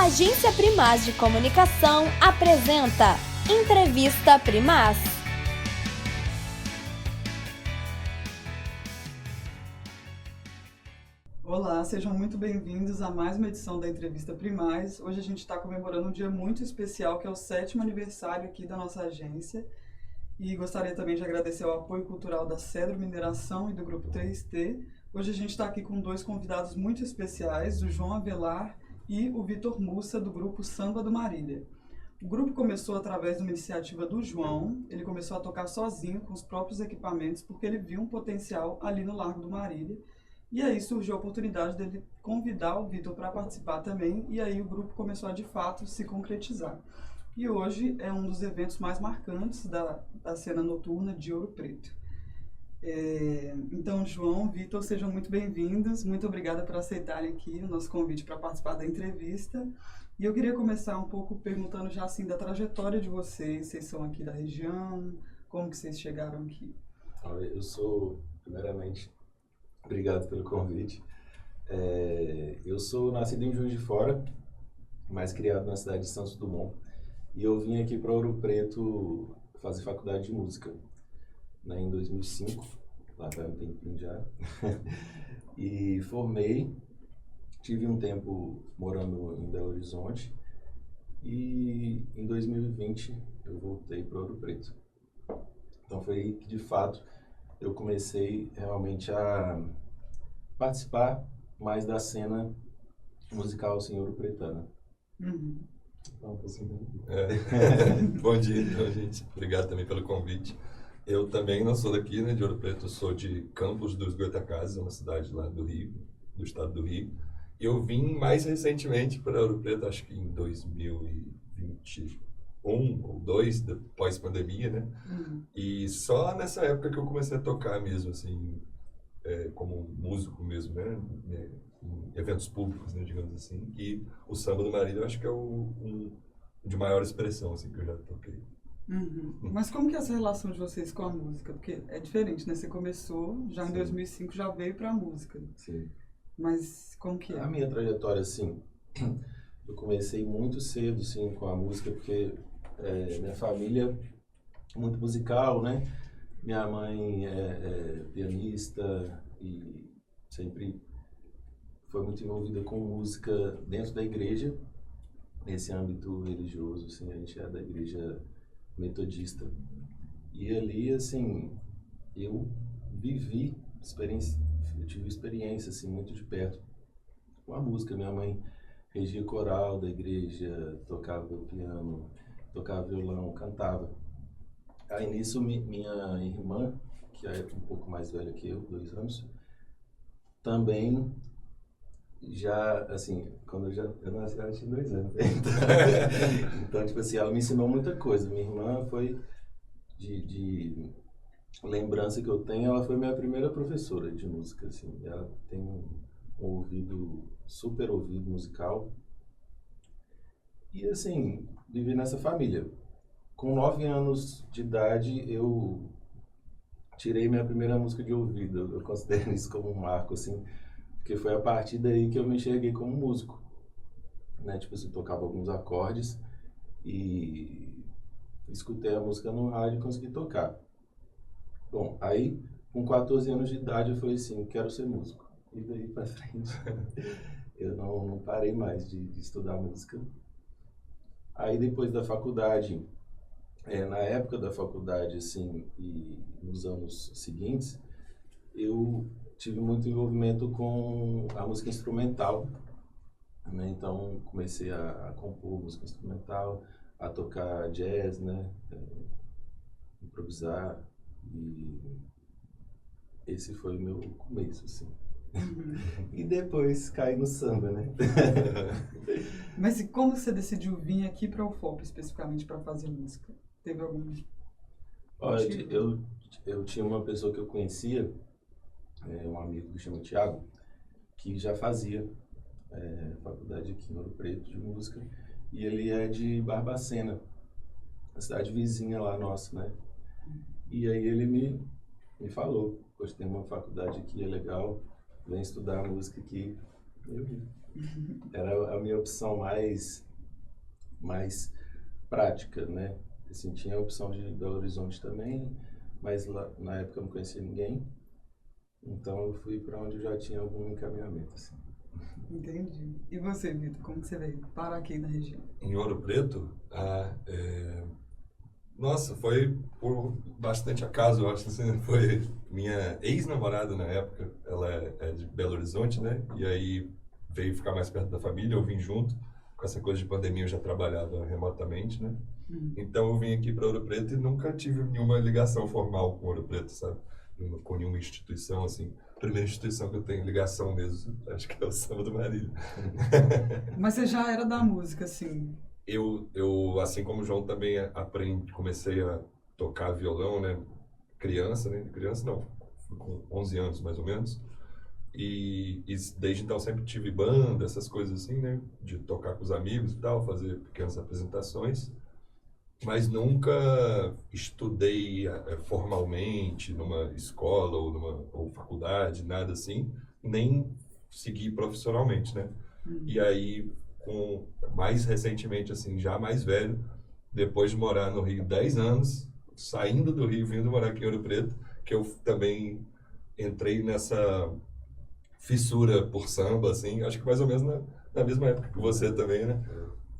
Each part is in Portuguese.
Agência Primaz de Comunicação apresenta Entrevista Primaz. Olá, sejam muito bem-vindos a mais uma edição da Entrevista Primaz. Hoje a gente está comemorando um dia muito especial, que é o 7º aniversário aqui da nossa agência. E gostaria também de agradecer o apoio cultural da Cedro Mineração e do Grupo 3T. Hoje a gente está aqui com dois convidados muito especiais, o João Avelar e o Vitor Mussa, do grupo Samba do Marília. O grupo começou através de uma iniciativa do João. Ele começou a tocar sozinho, com os próprios equipamentos, porque ele viu um potencial ali no Largo do Marília. E aí surgiu a oportunidade dele convidar o Vitor para participar também, e aí o grupo começou a, de fato, se concretizar. E hoje é um dos eventos mais marcantes da cena noturna de Ouro Preto. Então, João, Vitor, sejam muito bem-vindos. Muito obrigada por aceitarem aqui o nosso convite para participar da entrevista. E eu queria começar um pouco perguntando já assim da trajetória de vocês. Vocês são aqui da região? Como que vocês chegaram aqui? Eu sou, primeiramente, obrigado pelo convite. Eu sou nascido em Juiz de Fora, mas criado na cidade de Santos Dumont. E eu vim aqui para Ouro Preto fazer faculdade de música, né, em 2005, lá faz um tempinho já. E formei, tive um tempo morando em Belo Horizonte e em 2020 eu voltei para Ouro Preto. Então foi aí que, de fato, eu comecei realmente a participar mais da cena musical assim, ouro-pretana. Uhum. Então, assim, Bom dia, então, gente. Obrigado também pelo convite. Eu também não sou daqui, né, de Ouro Preto, eu sou de Campos dos Goytacazes, uma cidade lá do Rio, do estado do Rio. Eu vim mais recentemente para Ouro Preto, acho que em 2021 ou 2, pós-pandemia, né? Uhum. E só nessa época que eu comecei a tocar mesmo, assim, como músico mesmo, né? Em eventos públicos, né, digamos assim. E o Samba do Marília, eu acho que é um de maior expressão, assim, que eu já toquei. Uhum. Mas como que é essa relação de vocês com a música? Porque é diferente, né? Você começou, já em 2005 já veio para a música. Sim. Mas como que é? A minha trajetória, assim, eu comecei muito cedo, assim, com a música, porque minha família é muito musical, né? Minha mãe é pianista e sempre foi muito envolvida com música dentro da igreja, nesse âmbito religioso, assim, a gente é da igreja metodista. E ali, assim, eu tive experiência, assim, muito de perto com a música. Minha mãe regia coral da igreja, tocava piano, tocava violão, cantava. Aí nisso, minha irmã, que é um pouco mais velha que eu, 2 anos, também já, assim, quando eu nasci, ela tinha 2 anos. Então, tipo assim, ela me ensinou muita coisa. Minha irmã foi, de lembrança que eu tenho, ela foi minha primeira professora de música, assim. Ela tem um super ouvido musical. E, assim, vivi nessa família. Com 9 anos de idade, eu tirei minha primeira música de ouvido. Eu considero isso como um marco, assim, porque foi a partir daí que eu me enxerguei como músico, né? Tipo assim, tocava alguns acordes e escutei a música no rádio e consegui tocar. Bom, aí, com 14 anos de idade, eu falei assim, quero ser músico. E daí pra frente, eu não parei mais de estudar música. Aí, depois da faculdade, na época da faculdade, assim, e nos anos seguintes, eu tive muito envolvimento com a música instrumental, né? Então, comecei a compor música instrumental, a tocar jazz, né? Improvisar, e esse foi o meu começo, assim. Uhum. E depois caí no samba, né? Mas e como você decidiu vir aqui para o UFOP, especificamente para fazer música? Teve algum Olha, motivo? eu tinha uma pessoa que eu conhecia, um amigo que chama Thiago, que já fazia faculdade aqui em Ouro Preto de música, e ele é de Barbacena, a cidade vizinha lá nossa, né? E aí ele me falou, poxa, tem uma faculdade aqui, é legal, vem estudar música aqui. Eu ia. Era a minha opção mais prática, né? Assim, tinha a opção de Belo Horizonte também, mas lá, na época eu não conhecia ninguém. Então eu fui para onde eu já tinha algum encaminhamento, assim. Entendi. E você, Vitor, como que você veio parar aqui na região? Em Ouro Preto, nossa, foi por bastante acaso, eu acho assim, foi minha ex-namorada na época, ela é de Belo Horizonte, né? E aí veio ficar mais perto da família, eu vim junto. Com essa coisa de pandemia eu já trabalhava remotamente, né? Então eu vim aqui para Ouro Preto e nunca tive nenhuma ligação formal com Ouro Preto, sabe? Com nenhuma instituição, assim. A primeira instituição que eu tenho ligação mesmo, acho que é o Samba do Marília. Mas você já era da música, assim? Eu, assim como o João, também comecei a tocar violão, né? Criança, né? Criança não, fui com 11 anos mais ou menos. E desde então sempre tive banda, essas coisas assim, né? De tocar com os amigos e tal, fazer pequenas apresentações. Mas nunca estudei formalmente numa escola ou faculdade, nada assim, nem segui profissionalmente, né? E aí, mais recentemente, assim, já mais velho, depois de morar no Rio 10 anos, saindo do Rio, vindo morar aqui em Ouro Preto, que eu também entrei nessa fissura por samba, assim, acho que mais ou menos na mesma época que você também, né?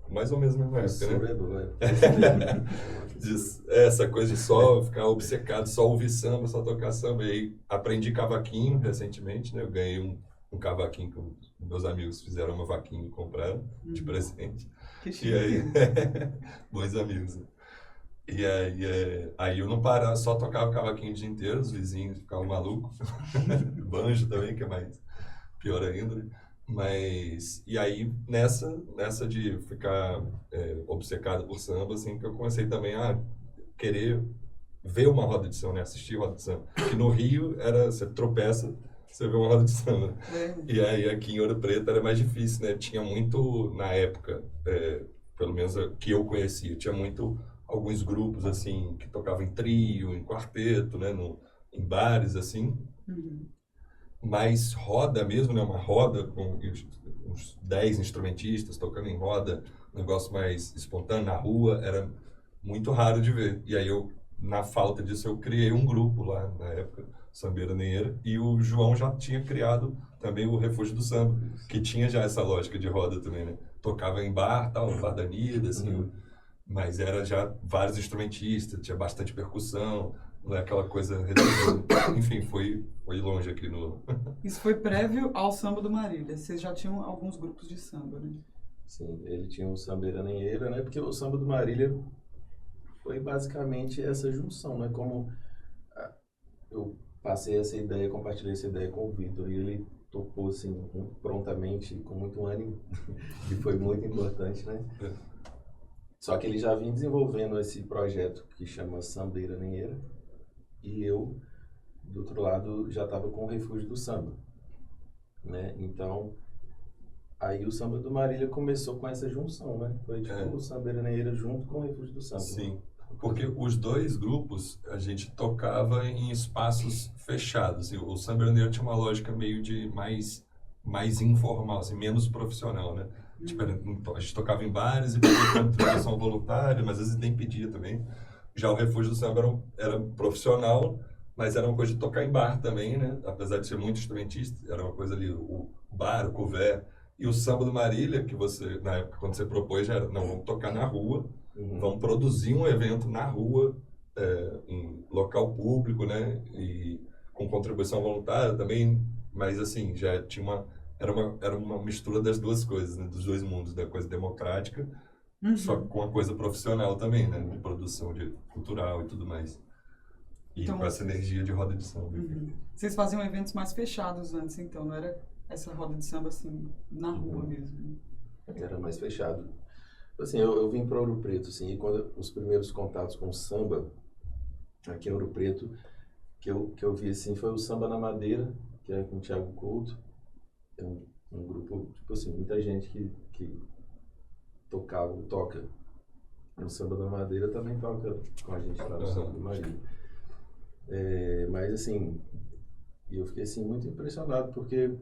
Mais ou menos na mesma época, né? Essa coisa de só ficar obcecado, só ouvir samba, só tocar samba. E aí aprendi cavaquinho recentemente, né? Eu ganhei um cavaquinho que meus amigos fizeram uma vaquinha e compraram de presente. Que chique. E aí, bons amigos, né? E aí eu não parava, só tocava cavaquinho o dia inteiro, os vizinhos ficavam malucos. Banjo também, que é mais pior ainda, né? Mas, e aí, nessa de ficar obcecado por samba, assim, que eu comecei também a querer ver uma roda de samba, né? Assistir roda de samba. Que no Rio, você tropeça, você vê uma roda de samba. E aí, aqui em Ouro Preto, era mais difícil, né? Tinha muito, na época, pelo menos que eu conhecia, tinha muito, alguns grupos, assim, que tocavam em trio, em quarteto, né? Em bares, assim. Mas roda mesmo, né? Uma roda com uns 10 instrumentistas tocando em roda, um negócio mais espontâneo na rua, era muito raro de ver. E aí na falta disso, eu criei um grupo lá na época, Sambeira Neira, e o João já tinha criado também o Refúgio do Samba, que tinha já essa lógica de roda também, né? Tocava em bar, tal, no Bar da Nida, assim, mas era já vários instrumentistas, tinha bastante percussão, não é aquela coisa reduzida. Enfim, foi longe aqui no... Isso foi prévio ao Samba do Marília. Vocês já tinham alguns grupos de samba, né? Sim, ele tinha o Sambeira Nenheira, né? Porque o Samba do Marília foi basicamente essa junção, né? Como eu passei essa ideia, compartilhei essa ideia com o Vitor, e ele tocou, assim, prontamente, com muito ânimo, que foi muito importante, né? Só que ele já vinha desenvolvendo esse projeto que chama Sambeira Nenheira, e eu, do outro lado, já estava com o Refúgio do Samba, né? Então, aí o Samba do Marília começou com essa junção, né? Foi tipo o Sambeira Nenheira junto com o Refúgio do Samba. Sim, porque os dois grupos, a gente tocava em espaços fechados. E o Sambeira Neira tinha uma lógica meio de mais informal, assim, menos profissional, né? Tipo, a gente tocava em bares e pedia contribuição voluntária, mas às vezes nem pedia também. Já o Refúgio do Samba era profissional, mas era uma coisa de tocar em bar também, né? Apesar de ser muito instrumentista, era uma coisa ali, o bar, o couvert. E o Samba do Marília, que você, na época, quando você propôs, já era, não, vamos tocar na rua, vamos produzir um evento na rua, em local público, né? E com contribuição voluntária também, mas assim, já tinha era uma mistura das duas coisas, né? Dos dois mundos, da coisa democrática, só que com a coisa profissional também, né? De produção cultural e tudo mais. E então, com essa energia de roda de samba. Vocês faziam eventos mais fechados antes, então, não era essa roda de samba, assim, na rua mesmo? Era mais fechado. Assim, eu vim para Ouro Preto, assim, e quando os primeiros contatos com o samba, aqui em Ouro Preto, que eu vi, assim, foi o Samba na Madeira, que é com o Thiago Couto. É um grupo, tipo assim, muita gente que toca. O Samba da Madeira também toca com a gente lá no Samba do Marília. Mas assim, eu fiquei assim muito impressionado, porque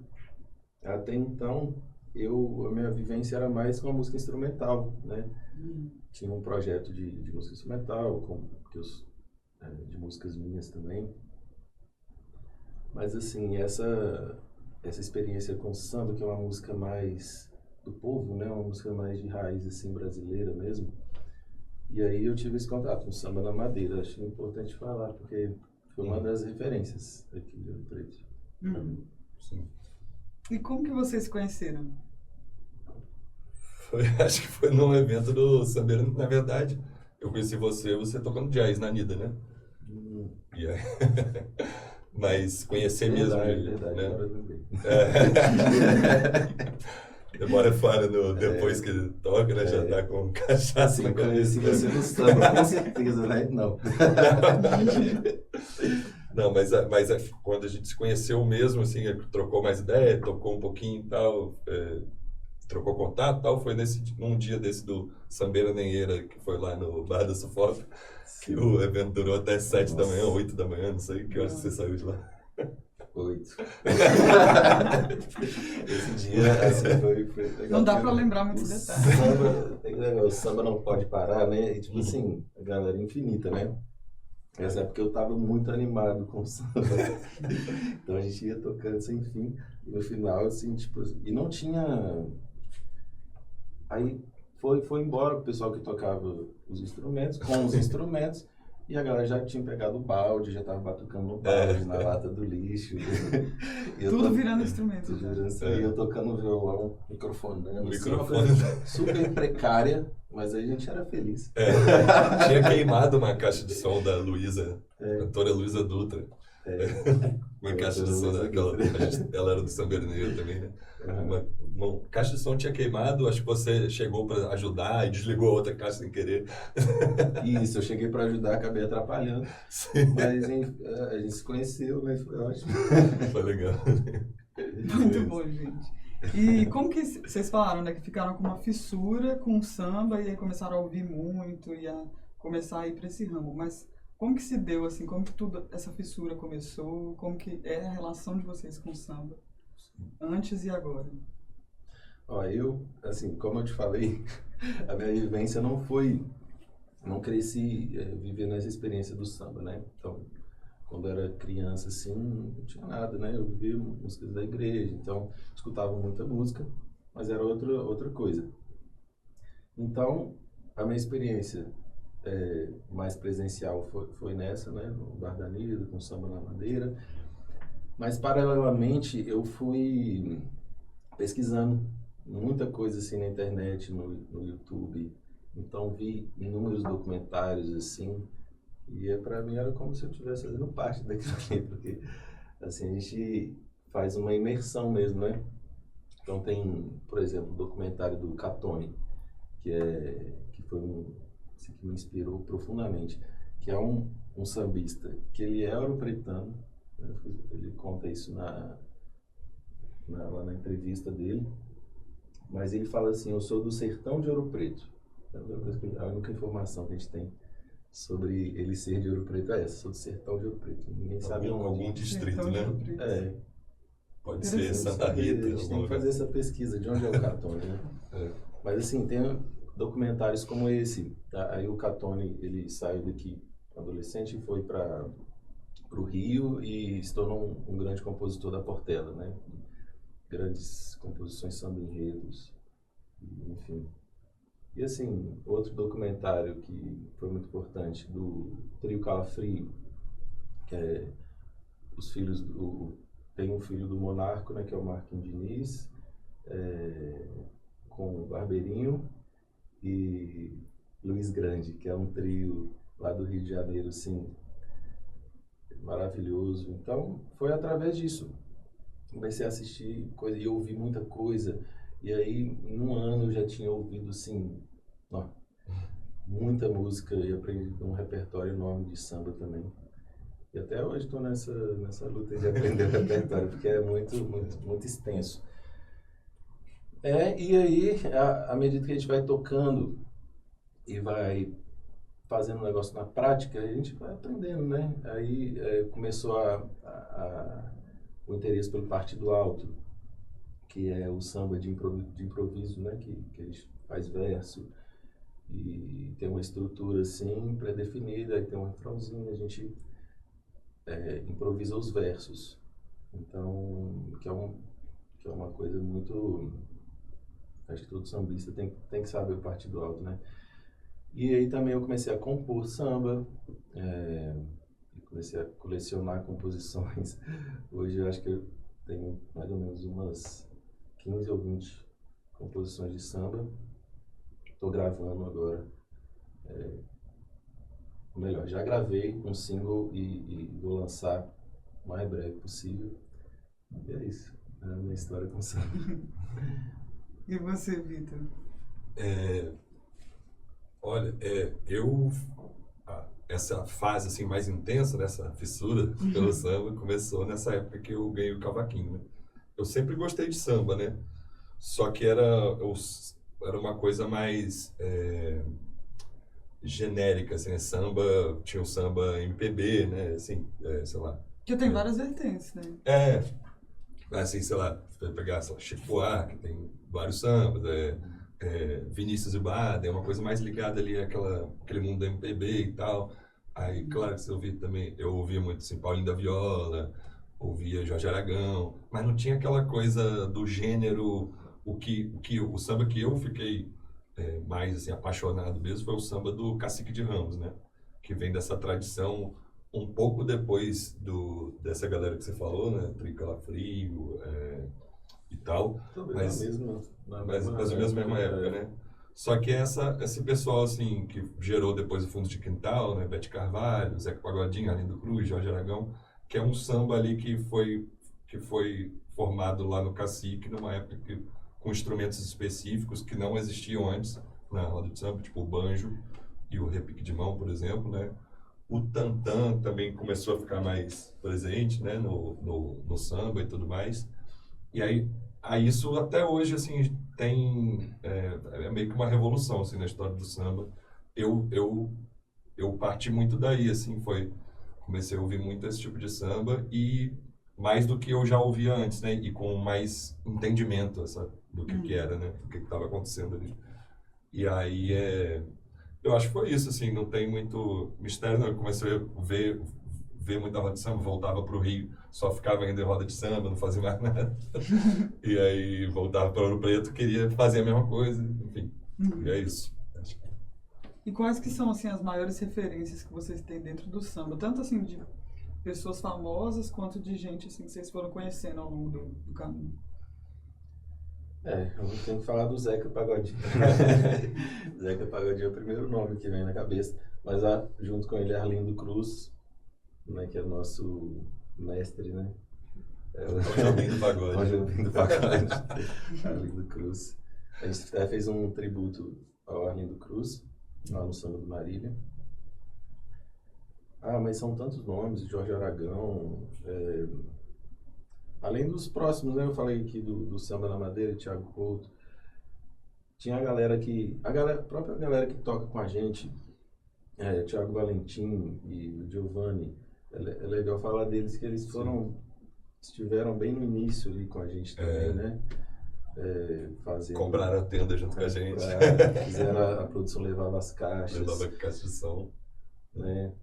Até então, a minha vivência era mais com a música instrumental, né? Tinha um projeto de música instrumental, de músicas minhas também. Mas, assim, essa experiência com samba, que é uma música mais do povo, né? Uma música mais de raiz, assim, brasileira mesmo. E aí eu tive esse contato com samba na Madeira. Acho importante falar, porque foi uma das referências aqui de Ouro Preto. Sim. E como que vocês se conheceram? Acho que foi num evento do Sambeira, na verdade. Eu conheci você tocando jazz na Nida, né? E aí, mas conhecer mesmo. Verdade, né? agora eu lembrei. Demora fora depois que ele toca, né? Já tá com cachaça Assim, na conheci cabeça. você no samba, com certeza, né? Não. Não, mas quando a gente se conheceu mesmo, assim, trocou mais ideia, tocou um pouquinho e tal, trocou contato e tal, foi num dia desse do Sambeira Nenheira, que foi lá no Bar da Sufoca, que o evento durou até 7 da manhã, 8 da manhã, não sei que horas você saiu de lá. 8. Esse dia, assim, foi legal. Não dá pra lembrar muitos detalhes. O samba não pode parar, né? E, tipo assim, a galera infinita, né? Essa época eu tava muito animado com o samba. Então a gente ia tocando sem fim. E no final, assim, tipo... E não tinha... Aí foi embora o pessoal que tocava os instrumentos, com os instrumentos. E a galera já tinha pegado o balde, já tava batucando no balde, na lata do lixo. Tudo virando instrumento. Tudo virando assim. E eu tocando violão, microfonando. Microfone. Assim, uma coisa super precária, mas aí a gente era feliz. Tinha queimado uma caixa de som da Luísa, cantora Luísa Dutra. Uma caixa de som daquela. Ela era do Sambeira Nenheira também, né? Uma caixa de som tinha queimado, acho que você chegou para ajudar e desligou a outra caixa sem querer. Isso, eu cheguei para ajudar, acabei atrapalhando. Sim. Mas a gente se conheceu, né? Foi ótimo. Foi legal. Muito bom, gente. E como que vocês falaram, né? Que ficaram com uma fissura com o samba e aí começaram a ouvir muito e a começar a ir para esse ramo. Mas como que se deu, assim? Como que tudo essa fissura começou? Como que é a relação de vocês com o samba? Antes e agora? Ó, eu, assim, como eu te falei, a minha vivência não cresci vivendo essa experiência do samba, né? Então, quando eu era criança, assim, não tinha nada, né? Eu vivia músicas da igreja, então escutava muita música, mas era outra coisa. Então, a minha experiência mais presencial foi nessa, né? No Bar da Nida, com samba na Madeira. Mas, paralelamente, eu fui pesquisando muita coisa assim na internet, no YouTube. Então, vi inúmeros documentários, assim, e para mim era como se eu estivesse fazendo parte daquilo ali, porque, assim, a gente faz uma imersão mesmo, né? Então, tem, por exemplo, o documentário do Catone, que foi assim, que me inspirou profundamente, que é um sambista, que ele é ouropretano. Ele conta isso lá na entrevista dele, mas ele fala assim: eu sou do sertão de Ouro Preto. A única informação que a gente tem sobre ele ser de Ouro Preto é essa: sou do sertão de Ouro Preto. Ninguém sabe algum distrito, né? Pode ser Santa Rita. A gente tem que fazer essa pesquisa de onde é o Catone, né? Mas assim, tem documentários como esse. Tá? Aí o Catone, ele saiu daqui adolescente e foi para o Rio e se tornou um grande compositor da Portela, né? Grandes composições, samba-enredos, enfim. E assim, outro documentário que foi muito importante, do Trio Calafrio, que é os filhos tem um filho do Monarco, né, que é o Marquinhos Diniz, com o Barbeirinho e Luiz Grande, que é um trio lá do Rio de Janeiro, assim, maravilhoso. Então, foi através disso. Comecei a assistir coisa e ouvir muita coisa. E aí, em um ano, eu já tinha ouvido, assim, muita música e aprendi um repertório enorme de samba também. E até hoje estou nessa luta de aprender o repertório, porque é muito, muito, muito extenso. E aí, à medida que a gente vai tocando e vai fazendo o negócio na prática, a gente vai aprendendo, né? Aí começou o interesse pelo Partido Alto, que é o samba de improviso, né? Que a gente faz verso e tem uma estrutura assim pré-definida, aí tem um refrãozinho, a gente improvisa os versos. Então, que é uma coisa muito... Acho que todo sambista tem que saber partir do alto, né? E aí também eu comecei a compor samba, comecei a colecionar composições. Hoje eu acho que eu tenho mais ou menos umas 15 ou 20 composições de samba. Estou gravando agora. Ou melhor, já gravei um single e vou lançar o mais breve possível. E é isso. É a minha história com samba. E você, Vitor? Olha, essa fase assim mais intensa, dessa fissura pelo samba, começou nessa época que eu ganhei o cavaquinho, né? Eu sempre gostei de samba, né? Só que era uma coisa mais genérica, assim, né? Tinha o samba MPB, né? Assim, sei lá. Que tem várias vertentes, né? Assim, sei lá, pegar, sei lá, Chico Buarque, tem vários sambas, Vinícius e Bada, é uma coisa mais ligada ali àquele mundo do MPB e tal. Aí, claro que você ouvia também, eu ouvia muito assim, Paulinho da Viola, ouvia Jorge Aragão, mas não tinha aquela coisa do gênero, o samba que eu fiquei mais assim, apaixonado mesmo foi o samba do Cacique de Ramos, né? Que vem dessa tradição um pouco depois dessa galera que você falou, né? Trio Calafrio e tal. Mas mais ou menos na mesma época, né? Só que esse pessoal, assim, que gerou depois o Fundo de Quintal, né? Bete Carvalho, Zeca Pagodinho, Arlindo Cruz, Jorge Aragão, que é um samba ali que foi formado lá no Cacique, numa época com instrumentos específicos que não existiam antes na roda de samba, tipo o banjo e o repique de mão, por exemplo, né? O tantã também começou a ficar mais presente, né? No samba e tudo mais. E aí isso até hoje, assim, tem... É meio que uma revolução, assim, na história do samba. Eu parti muito daí, assim, comecei a ouvir muito esse tipo de samba e mais do que eu já ouvia antes, né? E com mais entendimento, sabe? Do que era, né? Do que estava acontecendo ali. E aí, eu acho que foi isso, assim, não tem muito mistério, não. Eu comecei a ver muita roda de samba, voltava para o Rio, só ficava indo em roda de samba, não fazia mais nada. E aí voltava para Ouro Preto, queria fazer a mesma coisa, enfim. E é isso. E quais que são, assim, as maiores referências que vocês têm dentro do samba? Tanto, assim, de pessoas famosas, quanto de gente, assim, que vocês foram conhecendo ao longo do caminho. Eu tenho que falar do Zeca Pagodinho. Zeca Pagodinho é o primeiro nome que vem na cabeça. Mas junto com ele, Arlindo Cruz, né, que é o nosso mestre, né? O Jobim do Pagode. O Jobim do Pagode. Arlindo Cruz. A gente fez um tributo ao Arlindo Cruz, lá no Samba do Marília. Mas são tantos nomes, Jorge Aragão, além dos próximos, né? Eu falei aqui do Samba na Madeira, Thiago Couto. Tinha a própria galera que toca com a gente, Thiago Valentim e o Giovanni. É legal falar deles, que eles estiveram bem no início ali com a gente também, né? Compraram a tenda junto com a gente. Fizeram a produção, levava as caixas. Levava caixa de som. Né?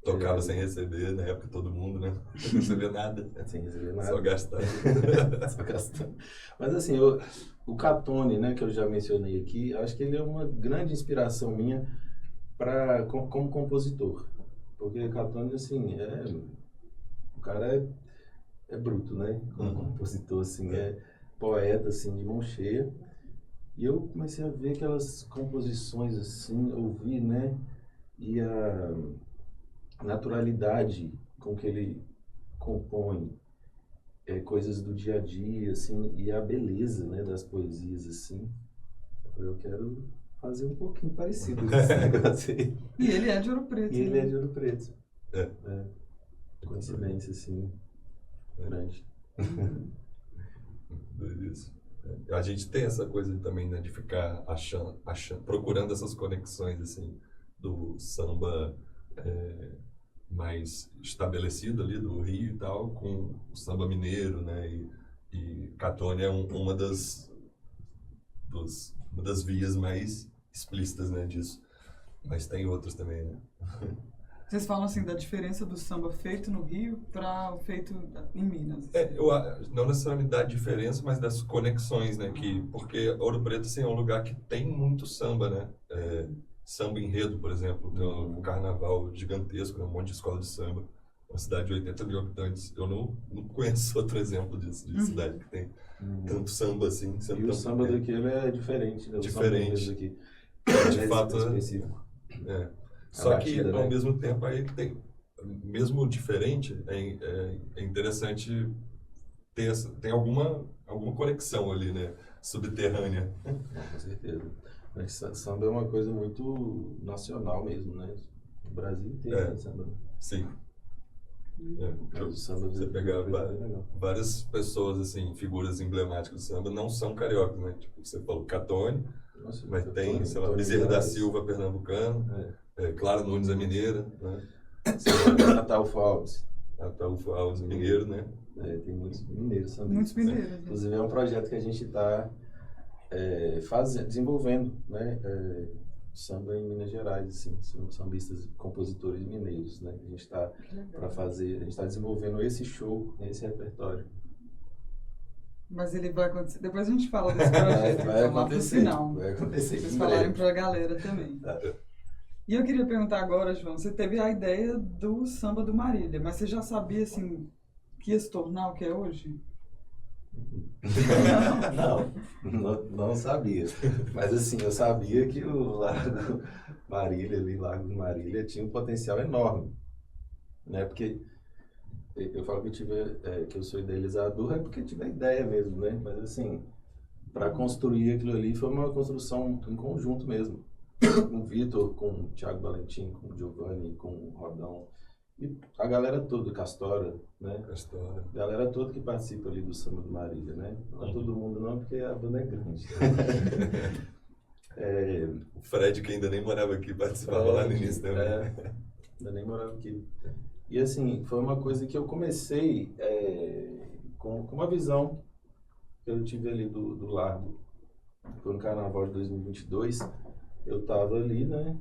Tocava sem receber, na época todo mundo, né? Sem receber nada. Sem receber nada. Só gastando. Só gastando. Mas assim, o Catone, né, que eu já mencionei aqui, acho que ele é uma grande inspiração minha como compositor. Porque o Catone, assim, o cara é bruto, né? Como compositor, assim, poeta, assim, de mão cheia. E eu comecei a ver aquelas composições, assim, ouvir, né? E a naturalidade com que ele compõe coisas do dia a dia, assim, e a beleza, né, das poesias, assim. Eu quero fazer um pouquinho parecido com esse negócio aí. E ele é de Ouro Preto. E ele é de Ouro Preto. Coincidência, assim, grande. Isso. A gente tem essa coisa também, né, de ficar procurando essas conexões, assim, do samba mais estabelecido ali do Rio e tal, com o samba mineiro, né, e Catone é uma uma das vias mais explícitas, né, disso. Mas tem outras também, né? Vocês falam assim da diferença do samba feito no Rio para o feito em Minas. Não necessariamente da diferença, mas das conexões, né? Porque Ouro Preto assim, é um lugar que tem muito samba, né? Samba enredo, por exemplo, tem um carnaval gigantesco, né? Um monte de escola de samba. Uma cidade de 80 mil habitantes. Eu não conheço outro exemplo disso, de cidade que tem tanto samba assim. E o samba daqui ele é diferente, né? Diferente. Daqui. De fato, específico. Só batida, que, né? ao mesmo tempo, aí tem, mesmo diferente, é interessante tem alguma conexão ali, né? Subterrânea. Com certeza. Mas samba é uma coisa muito nacional mesmo, né? O Brasil inteiro tem samba. Sim. O samba Você pegar várias pessoas, assim, figuras emblemáticas do samba, não são cariocas, né? Tipo, você falou Catone, mas tem, sei lá, Bezerra da Silva, pernambucano, Clara Nunes, a mineira, né? Ataúfo Alves. Ataúfo Alves, mineiro, né? Tem muitos mineiros também. Muitos mineiros. Inclusive é um projeto que a gente está desenvolvendo, né? Samba em Minas Gerais, assim, são sambistas, compositores mineiros, né? A gente está para fazer, a gente está desenvolvendo esse show, esse repertório. Mas ele vai acontecer. Depois a gente fala desse projeto. Vai então, acontecer. Final. Vai acontecer. Vocês falarem para a galera também. E eu queria perguntar agora, João, você teve a ideia do samba do Marília, mas você já sabia, assim, que ia se tornar o que é hoje? Não sabia. Mas assim, eu sabia que o Largo Marília, ali, Largo Marília, tinha um potencial enorme. Né? Porque eu falo que eu sou idealizador, é porque tive a ideia mesmo, né? Mas assim, para construir aquilo ali foi uma construção em conjunto mesmo. Com o Vitor, com o Thiago Valentim, com o Giovanni, com o Rodão. E a galera toda, Castora, né? Castora. A galera toda que participa ali do Samba do Marília, né? Não é todo mundo não, porque a banda é grande. O Fred, que ainda nem morava aqui, participava lá no início também. Ainda nem morava aqui. E assim, foi uma coisa que eu comecei com uma visão que eu tive ali do Largo. Foi no Carnaval de 2022, eu tava ali, né?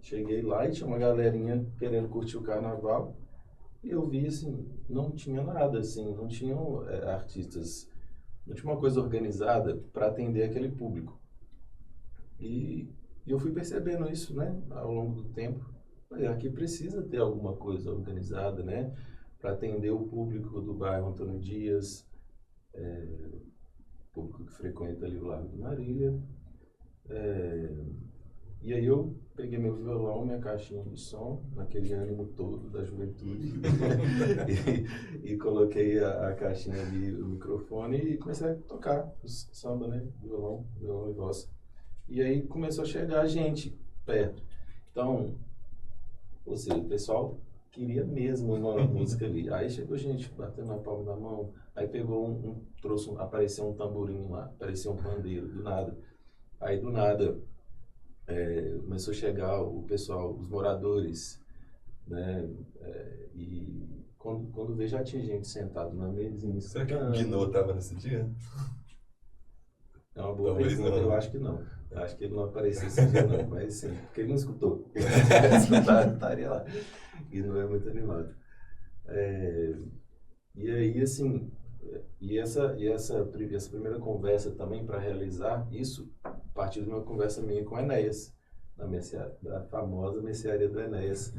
Cheguei lá e tinha uma galerinha querendo curtir o carnaval e eu vi, assim, não tinha nada, assim, não tinham artistas, não tinha uma coisa organizada para atender aquele público. E eu fui percebendo isso, né, ao longo do tempo. Aqui precisa ter alguma coisa organizada, né, para atender o público do bairro Antônio Dias, público que frequenta ali o Largo do Marília. E aí eu peguei meu violão, minha caixinha de som, naquele ânimo todo da juventude, e coloquei a caixinha ali, o microfone, e comecei a tocar samba, né? Violão e voz. E aí começou a chegar gente perto. Então, ou seja, o pessoal queria mesmo uma música ali. Aí chegou gente batendo na palma da mão, aí pegou apareceu um tamborim lá, apareceu um pandeiro, do nada. Aí do nada começou a chegar o pessoal, os moradores, né? E quando veio já tinha gente sentado na mesinha. Será que o Guinô estava nesse dia? É uma boa Talvez pergunta, não. Eu acho que não. Eu acho que ele não apareceu esse dia não, mas sim, porque ele não escutou. Ele estaria lá. Guinô é muito animado. E aí, assim, essa primeira conversa também para realizar isso, partiu de uma conversa minha com o Enéas, da famosa mercearia do Enéas,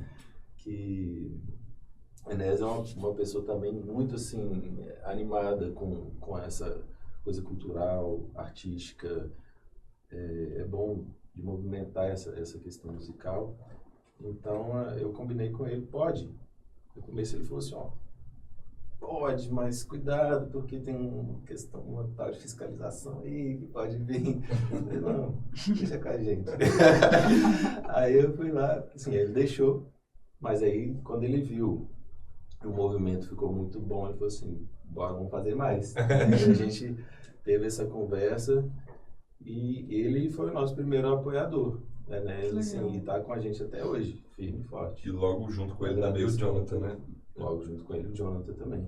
que Enéas é uma pessoa também muito assim animada com essa coisa cultural, artística, é bom de movimentar essa questão musical. Então eu combinei com ele, pode? No começo ele falou assim, pode, mas cuidado, porque tem uma tal de fiscalização aí que pode vir. Eu falei, não, deixa com a gente. Aí eu fui lá, assim, ele deixou, mas aí quando ele viu que o movimento ficou muito bom, ele falou assim, bora, vamos fazer mais. Aí a gente teve essa conversa e ele foi o nosso primeiro apoiador, né? Ele, assim, e tá com a gente até hoje, firme e forte. E logo junto com ele também o Jonathan, né? Logo junto com ele o Jonathan também.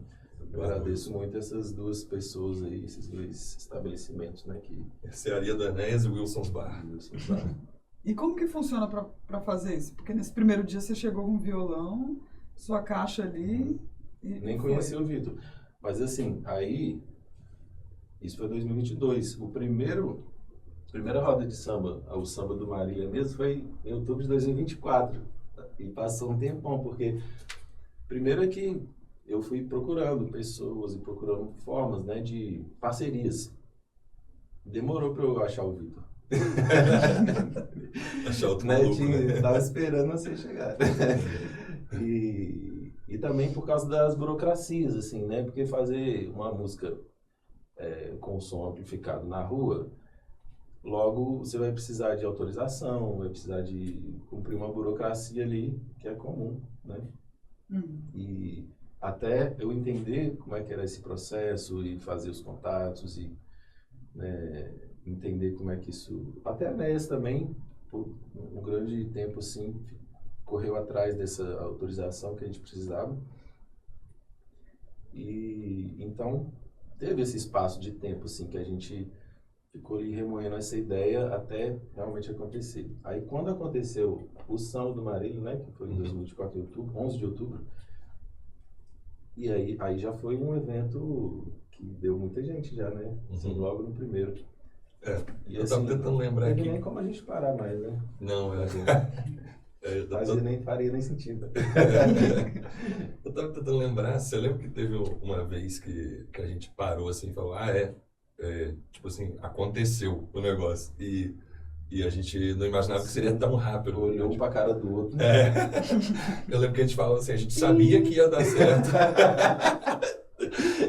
Eu agradeço muito essas duas pessoas aí, esses dois estabelecimentos, né? Que... Serraria do Enéas e Wilson's Bar. E como que funciona para fazer isso? Porque nesse primeiro dia você chegou com um violão, sua caixa ali... Nem conheci o Vitor. Mas assim, aí... Isso foi 2022. Primeira roda de samba, o samba do Marília mesmo, foi em outubro de 2024. E passou um tempão, porque... Primeiro é que eu fui procurando pessoas e procurando formas, né, de parcerias. Demorou para eu achar o Vitor. Achar outro né, maluco, né? Tava esperando você chegar. E também por causa das burocracias, assim, né? Porque fazer uma música com som amplificado na rua, logo você vai precisar de autorização, vai precisar de cumprir uma burocracia ali que é comum, né? E até eu entender como é que era esse processo e fazer os contatos e entender como é que isso... Até a Nes também, por um grande tempo, assim, correu atrás dessa autorização que a gente precisava. E então teve esse espaço de tempo, assim, que a gente ficou ali remoendo essa ideia até realmente acontecer. Aí quando aconteceu o Samba do Marília, né, que foi em 2024 de outubro, 11 de outubro, e aí já foi um evento que deu muita gente já, né? Assim, logo no primeiro. E eu assim, tava tentando lembrar aqui. Não tem nem como a gente parar mais, né? Não, Faria nem sentido. Eu tava tentando lembrar, você lembra que teve uma vez que a gente parou assim e falou, tipo assim, aconteceu o negócio. E a gente não imaginava que seria tão rápido. Olhou pra cara do outro. Eu lembro que a gente falava assim, a gente sabia que ia dar certo.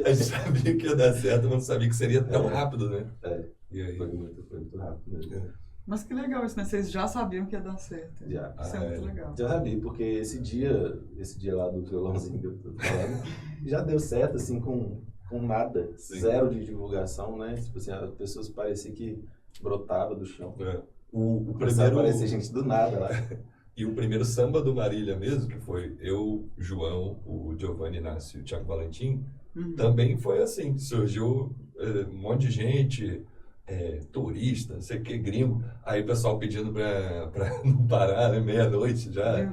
A gente sabia que ia dar certo, mas não sabia que seria tão rápido, né? E aí? Foi muito rápido mesmo. Mas que legal isso, né? Vocês já sabiam que ia dar certo. Já. Isso é muito legal. Já sabia, porque esse dia lá do violãozinho que eu tô falando, já deu certo, assim, com nada. Sim. Zero de divulgação, né? Tipo assim, as pessoas pareciam que brotava do chão. O primeiro... aparecer gente do nada lá. E o primeiro samba do Marília mesmo, que foi eu, João, o Giovanni Inácio e o Thiago Valentim, também foi assim. Surgiu um monte de gente... turista, não sei o que, gringo. Aí o pessoal pedindo pra não parar, né? Meia-noite já.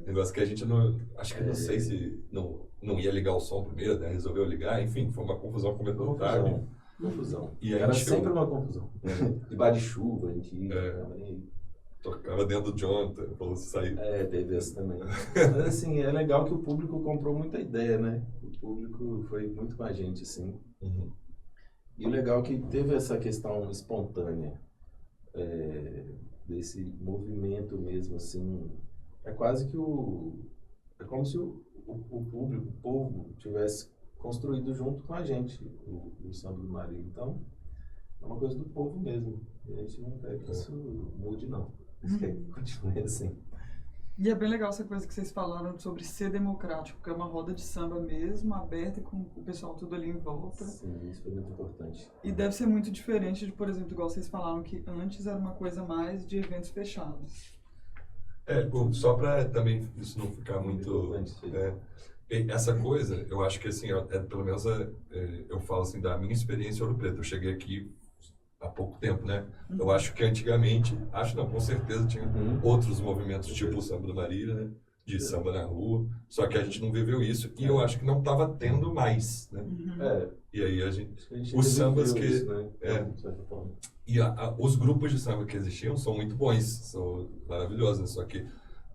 Negócio que a gente não... Acho que não sei se não ia ligar o som primeiro, né? Resolveu ligar. Enfim, foi uma confusão começou tarde. Confusão. E aí era sempre uma confusão. Debaixo de chuva, a gente ia. Tocava dentro do Jonathan, falou se sair. Teve essa também. Mas assim, é legal que o público comprou muita ideia, né? O público foi muito com a gente, assim. E o legal é que teve essa questão espontânea desse movimento mesmo, assim. É quase que é como se o público, o povo, tivesse construído junto com a gente o Samba do Marília. Então, é uma coisa do povo mesmo. E a gente não quer que isso mude, não. A gente quer que continue assim. E é bem legal essa coisa que vocês falaram sobre ser democrático, porque é uma roda de samba mesmo, aberta, com o pessoal tudo ali em volta. Sim, isso foi muito importante. E deve ser muito diferente de, por exemplo, igual vocês falaram que antes era uma coisa mais de eventos fechados. Só para também isso não ficar muito... essa coisa, eu acho que assim, pelo menos eu falo assim da minha experiência em Ouro Preto. Eu cheguei aqui há pouco tempo, né? Eu acho que antigamente, com certeza tinha outros movimentos, tipo o Samba do Marília, né? De samba na rua, só que a gente não viveu isso e eu acho que não estava tendo mais, né? E aí a gente os sambas que... isso, né? E os grupos de samba que existiam são muito bons, são maravilhosos, né? Só que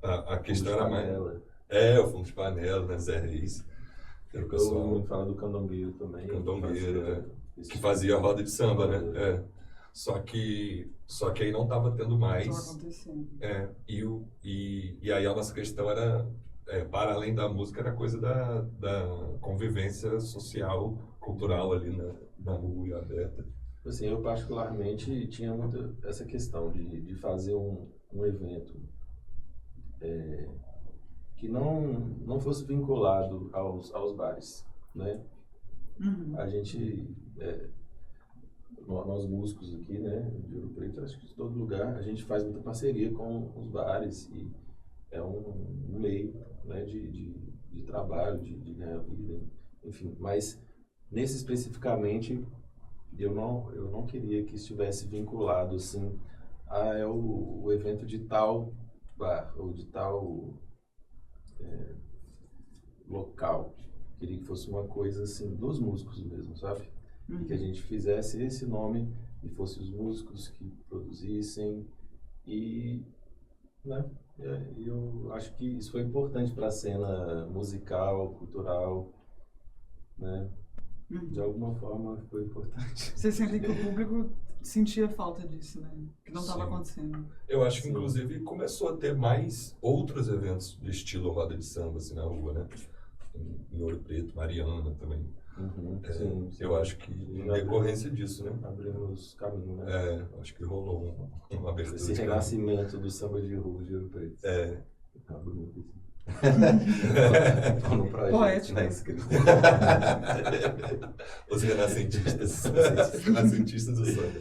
a questão era mais... o Fundo de Panela, né? Zé Reis. Eu ouvi muito falar do Candombeiro também. Candombeiro, que fazia roda de samba, né? Só que aí não estava tendo mais. Não estava acontecendo. E aí a nossa questão era, para além da música, era coisa da convivência social, cultural ali na rua e aberta. Assim, eu particularmente tinha muito essa questão de fazer um evento que não fosse vinculado aos bares, né? A gente, nós músicos aqui, né, de Ouro Preto, acho que de todo lugar, a gente faz muita parceria com os bares e é um meio, né, de trabalho, de ganhar vida. enfim, mas nesse especificamente eu não queria que estivesse vinculado assim a o evento de tal bar ou de tal local. Queria que fosse uma coisa assim dos músicos mesmo, sabe? E que a gente fizesse esse nome e fosse os músicos que produzissem e, né? E eu acho que isso foi importante para a cena musical, cultural, né? De alguma forma foi importante. Vocês sentem que o público sentia falta disso, né? Que não estava Sim. acontecendo. Eu acho que, inclusive, começou a ter mais outros eventos de estilo roda de samba, assim, na rua, né? Em Ouro Preto, Mariana também. Sim. Eu acho que em decorrência disso, né? Abrimos caminho, né? Acho que rolou uma abertura. Esse renascimento do samba de rua de Ouro Preto. Tá bonito isso. Poético. Os renascentistas. Os renascentistas do samba.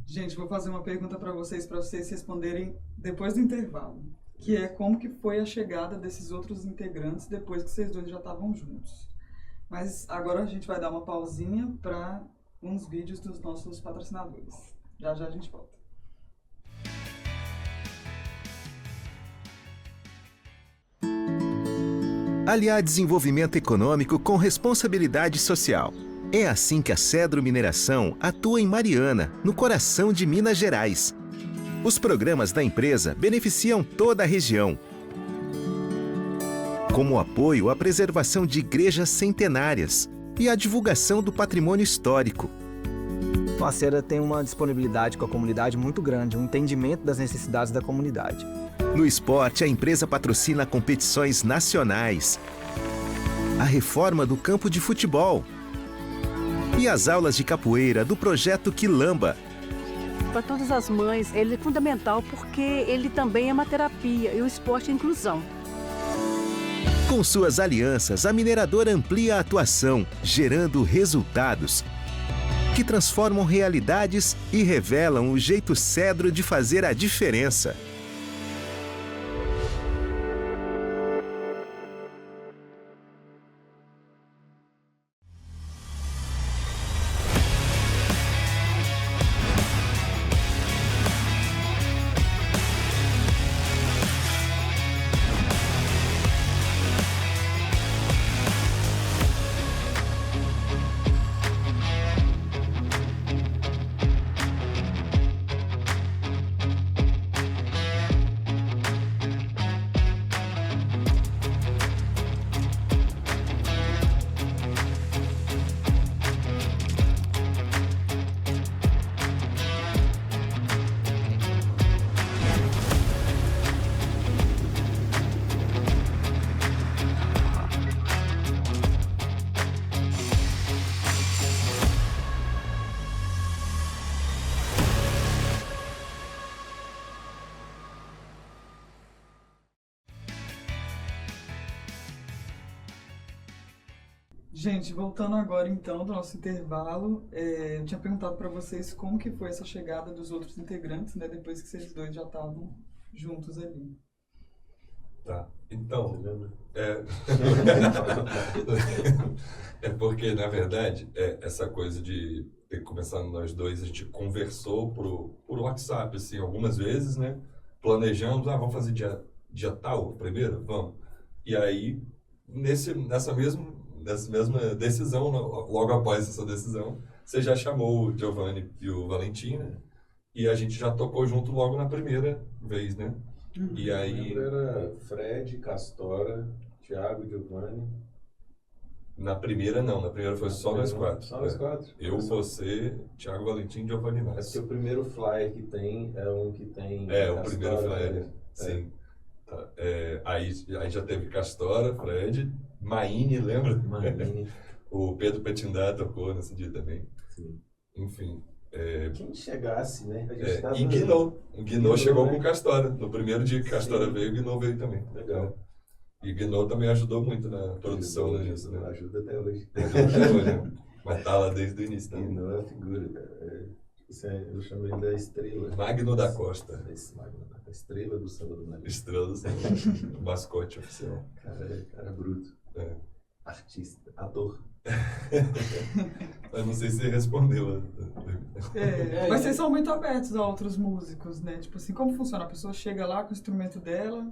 Gente, vou fazer uma pergunta para vocês responderem depois do intervalo. Que é como que foi a chegada desses outros integrantes depois que vocês dois já estavam juntos. Mas agora a gente vai dar uma pausinha para uns vídeos dos nossos patrocinadores. Já já a gente volta. Aliar desenvolvimento econômico com responsabilidade social. É assim que a Cedro Mineração atua em Mariana, no coração de Minas Gerais. Os programas da empresa beneficiam toda a região, como o apoio à preservação de igrejas centenárias e a divulgação do patrimônio histórico. A Cedro tem uma disponibilidade com a comunidade muito grande, um entendimento das necessidades da comunidade. No esporte, a empresa patrocina competições nacionais, a reforma do campo de futebol e as aulas de capoeira do projeto Quilamba. Para todas as mães, ele é fundamental porque ele também é uma terapia e o esporte é inclusão. Com suas alianças, a mineradora amplia a atuação, gerando resultados que transformam realidades e revelam o jeito Cedro de fazer a diferença. Gente, voltando agora então do nosso intervalo, eu tinha perguntado para vocês como que foi essa chegada dos outros integrantes, né, depois que vocês dois já estavam juntos ali. Tá, então, é porque, na verdade, essa coisa de ter começado nós dois, a gente conversou por WhatsApp, assim, algumas vezes, né, planejamos, vamos fazer dia tal, primeiro? Vamos. E aí, nessa mesma decisão, logo após essa decisão, você já chamou o Giovanni e o Valentim, né? E a gente já tocou junto logo na primeira vez, né? E aí... Era Fred, Castora, Thiago, Giovanni. Na primeira não, na primeira foi só nós quatro. Só nós quatro? Eu, você, Thiago, Valentim e Giovanni É Nassi. porque o primeiro flyer que tem é um que tem... O primeiro flyer, sim. Tá. Aí já teve Castora, Fred, Maine, lembra? Maine. O Pedro Petindá tocou nesse dia também. Sim. Enfim. Quem chegasse, né? A gente tava... E Guinot chegou, né, com Castora. No primeiro dia que Castora Sim. veio, Guinot veio também. Legal. E Guinot também ajudou muito na produção disso, né? Ajuda até hoje. Até hoje, né? Mas tá lá desde o início também. Guinot é a figura, cara. Eu chamo ele da estrela. Magno da Costa. A estrela do samba do navio. Estrela do samba. O mascote oficial. Cara bruto. artista, ator. Eu não sei se você respondeu. Mas vocês são muito abertos a outros músicos, né? Tipo assim, como funciona? A pessoa chega lá com o instrumento dela...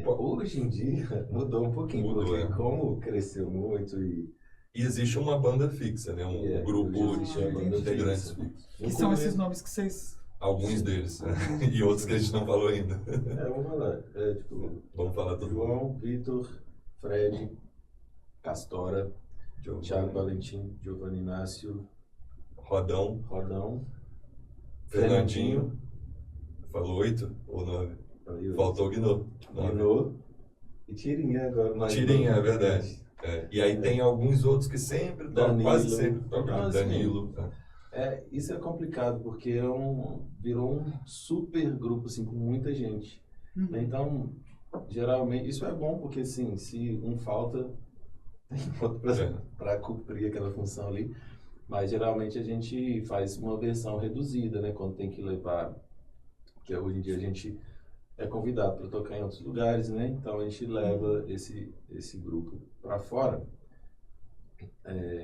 Hoje em dia mudou um pouquinho, Mudou, porque é. como cresceu muito e existe uma banda fixa, né? Um grupo existe uma banda de integrantes fixa. fixos. Que são esses nomes que vocês... Alguns deles, né? E outros que a gente não falou ainda. Vamos falar. Tipo, Vamos falar todo mundo. João, Vitor, Fred, Castora, Thiago Valentim, Giovanni Inácio, Rodão, Fernandinho. Falou 8 ou 9? Falei oito. Faltou o Guinô. Guinô e Tirinha agora. mais Tirinha, é novo. verdade. E aí tem alguns outros que sempre tocam, Danilo. quase sempre tocam. Então, assim, Danilo. Isso é complicado, porque virou um super grupo, assim, com muita gente. Então, geralmente, isso é bom, porque, assim, se um falta, tem outro para cumprir aquela função ali. Mas, geralmente, a gente faz uma versão reduzida, né? Quando tem que levar, que hoje em dia a gente é convidado para tocar em outros lugares, né? Então, a gente leva esse grupo para fora.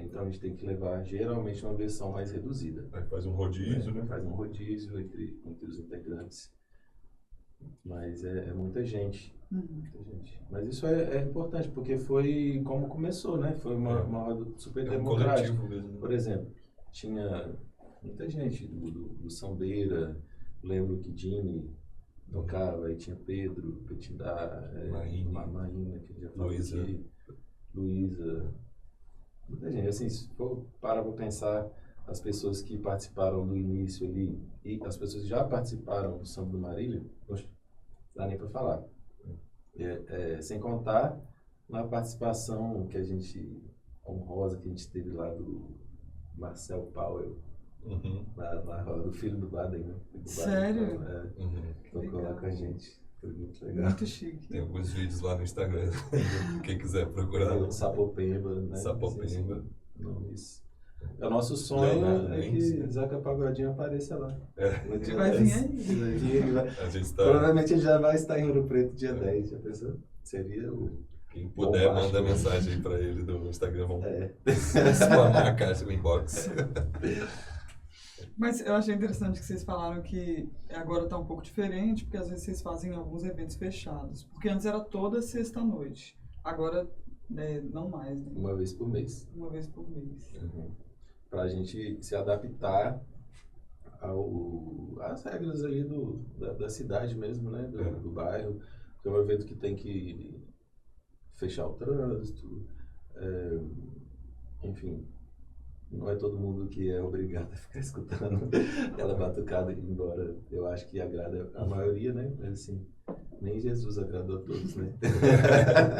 Então a gente tem que levar geralmente uma versão mais reduzida. Aí faz um rodízio, né? Faz um rodízio entre os integrantes. Mas é muita gente. Muita gente. Mas isso é importante, porque foi como começou, né? Foi uma roda super democrática. Coletivo mesmo. Por exemplo, tinha muita gente do Sambeira, lembro que Jimmy tocava, aí tinha Pedro, Petindá, Maína, que já falou aqui, Luísa. Muita gente, assim, se for parar para pensar, as pessoas que participaram do início ali e as pessoas que já participaram do Samba do Marília, não dá nem para falar. Sem contar na participação que a gente, honrosa, que a gente teve lá do Marcel Powell, na roda do filho do Baden, né? Sério? Tocou lá com a gente. Foi muito legal. Muito chique. Tem alguns vídeos lá no Instagram. Quem quiser procurar. Sapopemba, né? Sapopemba. Nomes. É o nosso sonho que Zeca Pagodinho apareça lá. Ele vai vir aí. A gente tá... Provavelmente ele já vai estar em Ouro Preto dia 10. Já pensou? Seria o... Quem puder, manda mensagem aí pra ele do Instagram. Vamos spamar spamar a caixa no inbox. Mas eu achei interessante que vocês falaram que agora está um pouco diferente, porque às vezes vocês fazem alguns eventos fechados. Porque antes era toda sexta-noite. Agora, não mais, né? Uma vez por mês. Uma vez por mês. Para a gente se adaptar às regras ali da cidade mesmo, né? Do bairro. Porque é um evento que tem que fechar o trânsito. Enfim... Não é todo mundo que é obrigado a ficar escutando aquela batucada, embora eu acho que agrada a maioria, né? Mas assim, nem Jesus agradou a todos, né?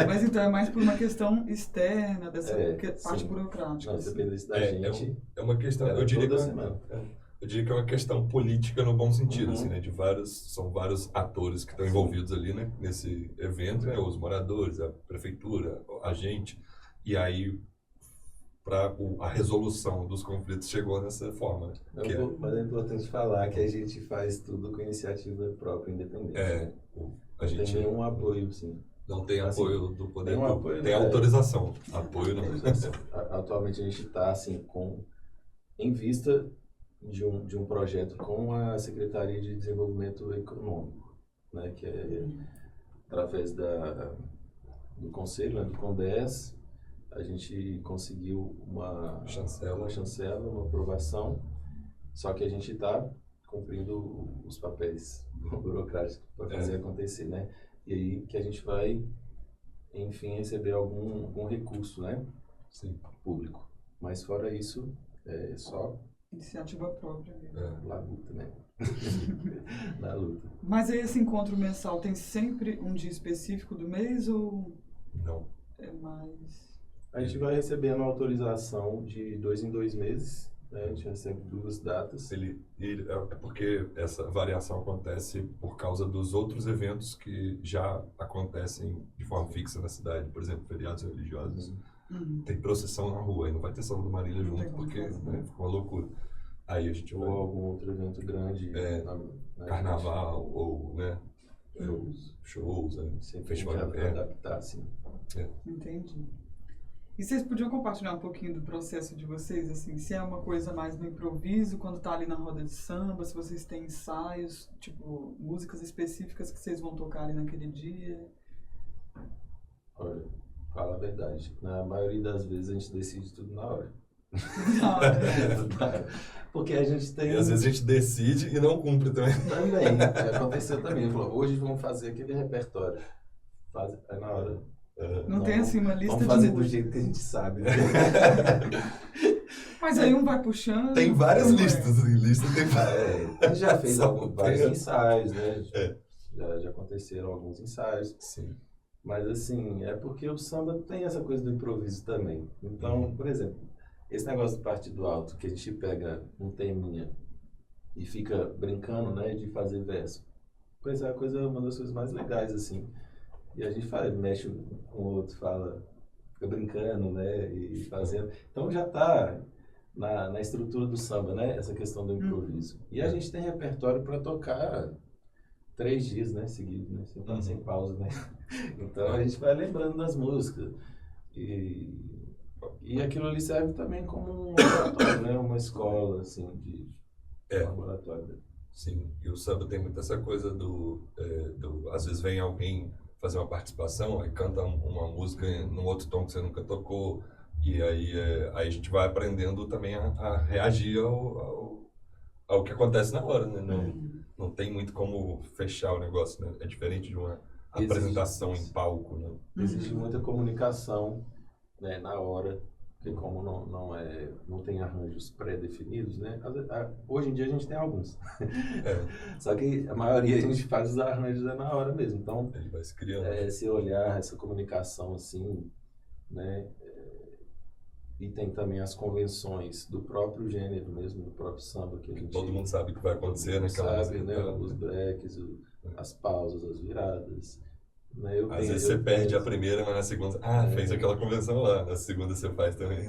Mas então é mais por uma questão externa, dessa parte sim. burocrática. Não, dependesse da gente. É uma questão, eu diria que é uma questão política no bom sentido, assim, né? São vários atores que estão envolvidos ali, né? Nesse evento, né? Os moradores, a prefeitura, a gente, e aí para a resolução dos conflitos chegou nessa forma. Mas é importante falar que a gente faz tudo com iniciativa própria, independente. A gente tem nenhum apoio, sim. Não tem apoio do poder público. Tem né? autorização. Apoio não. Atualmente a gente está assim, em vista de um projeto com a Secretaria de Desenvolvimento Econômico, né, que é através do Conselho, né, do CONDES. A gente conseguiu uma chancela, uma aprovação, só que a gente está cumprindo os papéis burocráticos para fazer acontecer, né? E aí que a gente vai, enfim, receber algum recurso, né? Sim. Público. Mas fora isso, é só... Iniciativa própria mesmo. Na luta, né? Na luta. Mas aí esse encontro mensal tem sempre um dia específico do mês ou... Não. É mais... A gente vai recebendo autorização de 2 em 2 meses, né? A gente recebe 2 datas. É porque essa variação acontece por causa dos outros eventos que já acontecem de forma fixa na cidade. Por exemplo, feriados religiosos. Tem procissão na rua, e não vai ter Samba do Marília junto, porque fica uma loucura. Aí a gente ou algum outro evento grande. Carnaval, ou, né? Shows, sempre festival de adaptar, sim. Entendi. E vocês podiam compartilhar um pouquinho do processo de vocês, assim, se é uma coisa mais no improviso, quando tá ali na roda de samba, se vocês têm ensaios, tipo, músicas específicas que vocês vão tocar ali naquele dia? Olha, fala a verdade. Na maioria das vezes a gente decide tudo na hora. Porque a gente tem... E às vezes a gente decide e não cumpre também. Também, aconteceu também. Falou, hoje vamos fazer aquele repertório. Aí na hora... Não tem assim uma lista vamos fazer de... do jeito que a gente sabe. Né? Mas aí um vai puxando... Tem várias vai. listas, assim, lista tem A gente já fez vários tem- ensaios, né? Já aconteceram alguns ensaios. Sim. Mas assim, é porque o samba tem essa coisa do improviso também. Então, por exemplo, esse negócio do partido alto, que a gente pega um teminha e fica brincando, né, de fazer verso. Pois é, uma das coisas mais legais, assim. E a gente mexe com o outro, fica brincando, né, e fazendo. Então já está na estrutura do samba, né, essa questão do improviso. E a gente tem repertório para tocar 3 dias, né, seguidos, né, sem pausa, né. Então a gente vai lembrando das músicas. E aquilo ali serve também como um laboratório, né, uma escola, assim, de laboratório. Sim, e o samba tem muito essa coisa às vezes vem alguém fazer uma participação, aí canta uma música num outro tom que você nunca tocou, e aí a gente vai aprendendo também a reagir ao que acontece na hora, né? Não tem muito como fechar o negócio, né? É diferente de uma apresentação em palco, né? Existe muita comunicação, né, na hora, porque como não tem arranjos pré-definidos, né? Hoje em dia a gente tem alguns. Só que a maioria a gente faz os arranjos na hora mesmo. Então, Ele vai se criando. esse olhar, essa comunicação assim, né? E tem também as convenções do próprio gênero mesmo, do próprio samba que a gente... Todo mundo sabe o que vai acontecer, né? sabe, né? Os breaks, as pausas, as viradas. Né? Às vezes você perde a primeira, mas na segunda... fez aquela convenção lá. Na segunda você faz também.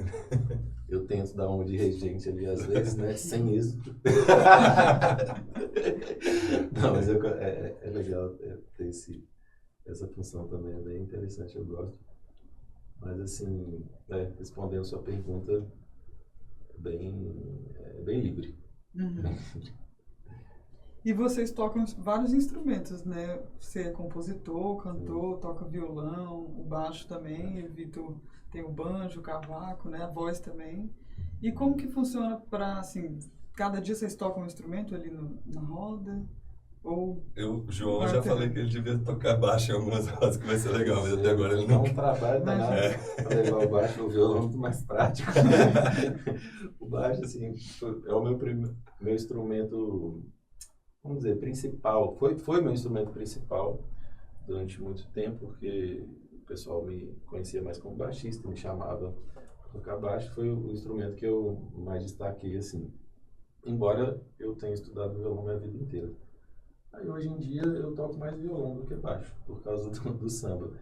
Eu tento dar uma de regente ali, às vezes, né? Sem êxito. Não, mas é legal ter essa função também. É bem interessante, eu gosto. Mas, assim, respondendo a sua pergunta, é bem livre. E vocês tocam vários instrumentos, né? Você é compositor, cantor, toca violão, o baixo também, o Vitor tem o banjo, o cavaco, né? A voz também. E como que funciona para, assim, cada dia vocês tocam um instrumento ali na roda? Ou... João, já falei que ele devia tocar baixo em algumas rodas, que vai ser legal, mas até agora ele não... Não trabalho danado para levar o baixo, o violão é muito mais prático. O baixo, assim, é o meu instrumento... Vamos dizer, principal, foi meu instrumento principal durante muito tempo, porque o pessoal me conhecia mais como baixista, me chamava para tocar baixo, foi o instrumento que eu mais destaquei, assim. Embora eu tenha estudado violão minha vida inteira. Aí hoje em dia eu toco mais violão do que baixo, por causa do samba.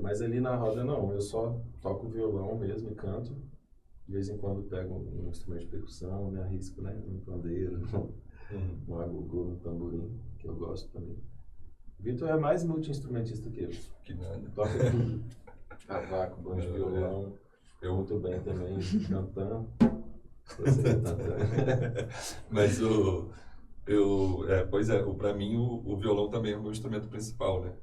Mas ali na roda não, eu só toco violão mesmo e canto. De vez em quando pego um instrumento de percussão, me arrisco, né, no pandeiro, no agogô, no tamborim, que eu gosto também. Vitor é mais multi-instrumentista que eu. Que nada. Toca tudo. Cavaco, banjo, violão. Eu muito bem também, cantando. Mas para mim o violão também é o meu instrumento principal, né?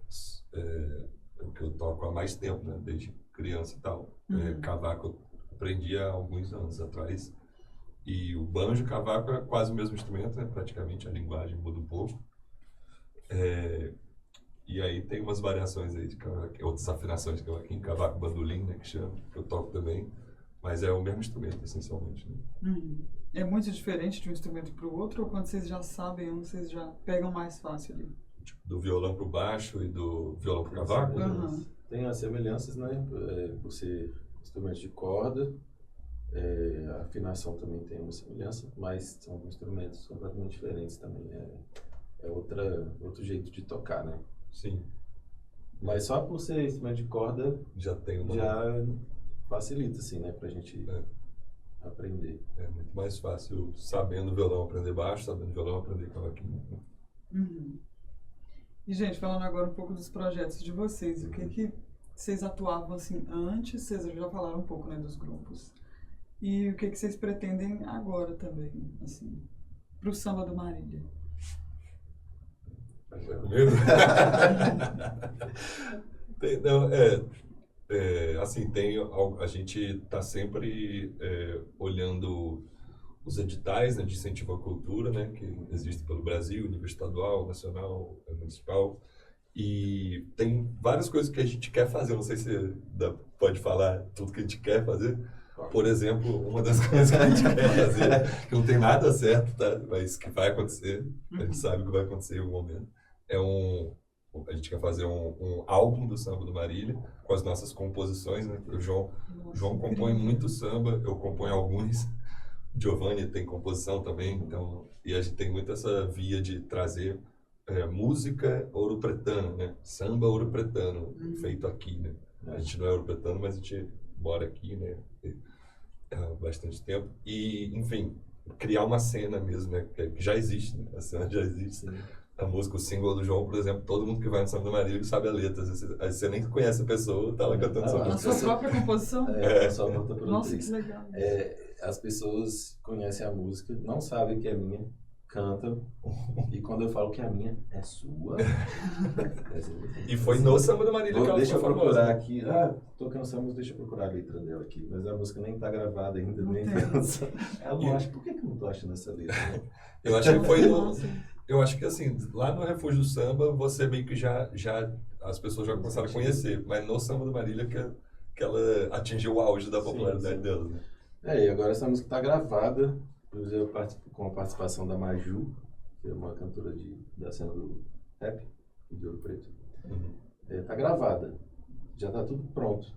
É o que eu toco há mais tempo, né? Desde criança e tal. Cavaco eu aprendi há alguns anos atrás. E o banjo e o cavaco é quase o mesmo instrumento, né? Praticamente a linguagem muda um pouco. E aí tem umas variações aí de cavaco, outras afinações de cavaquinho, cavaco, bandolim, né? Que chama, que eu toco também. Mas é o mesmo instrumento, essencialmente, né? É muito diferente de um instrumento para o outro, ou quando vocês já sabem, vocês já pegam mais fácil ali? Tipo, do violão pro baixo e do violão pro cavaco? Tem as semelhanças, né? Por ser instrumentos de corda, a afinação também tem uma semelhança, mas são instrumentos completamente diferentes também. É outro jeito de tocar, né? Sim. Mas só por ser instrumento de corda já facilita, assim, né? Pra gente aprender. É muito mais fácil, sabendo violão, aprender baixo, sabendo violão, aprender cavaquinho. E, gente, falando agora um pouco dos projetos de vocês, o que vocês atuavam assim antes? Vocês já falaram um pouco, né, dos grupos. E o que vocês pretendem agora também, assim, pro Samba do Marília? Vai comigo? Não, assim, a gente está sempre olhando os editais, né, de incentivo à cultura, né, que existem pelo Brasil, nível estadual, nacional, municipal, e tem várias coisas que a gente quer fazer. Não sei se pode falar tudo que a gente quer fazer. Por exemplo, uma das coisas que a gente quer fazer, que não tem nada certo, tá? Mas que vai acontecer, a gente sabe que vai acontecer em algum momento, a gente quer fazer um álbum do Samba do Marília, com as nossas composições, né? O João compõe muito samba, eu componho alguns, Giovanni tem composição também, então, e a gente tem muito essa via de trazer música ouropretana, né? Samba ouropretano, feito aqui, né? A gente não é ouropretano, mas a gente mora aqui, né? Há bastante tempo. E, enfim, criar uma cena mesmo, né? Que já existe, né? A cena já existe. Sim. A música, o single do João, por exemplo, todo mundo que vai no Samba do Marília sabe a letra. Às vezes você nem conhece a pessoa, tá lá cantando sua música. A sua própria composição? Só volta para Nossa, que legal. As pessoas conhecem a música, não sabem que é minha, cantam, e quando eu falo que é minha, é sua. E foi no Samba do Marília que ela deixa eu foi procurar famosa. aqui. Tocando essa música, deixa eu procurar a letra dela aqui. Mas a música nem tá gravada ainda, nem pensa. Ela não acha, por que eu não tô achando essa letra? Né? Eu acho que foi eu acho que assim, lá no Refúgio do Samba, você meio que já as pessoas já começaram a conhecer, mas no Samba do Marília que ela atingiu o auge da popularidade dela, né? E agora essa música tá gravada, inclusive eu participo com a participação da Maju, que é uma cantora da cena do rap, de Ouro Preto. Tá gravada, já tá tudo pronto.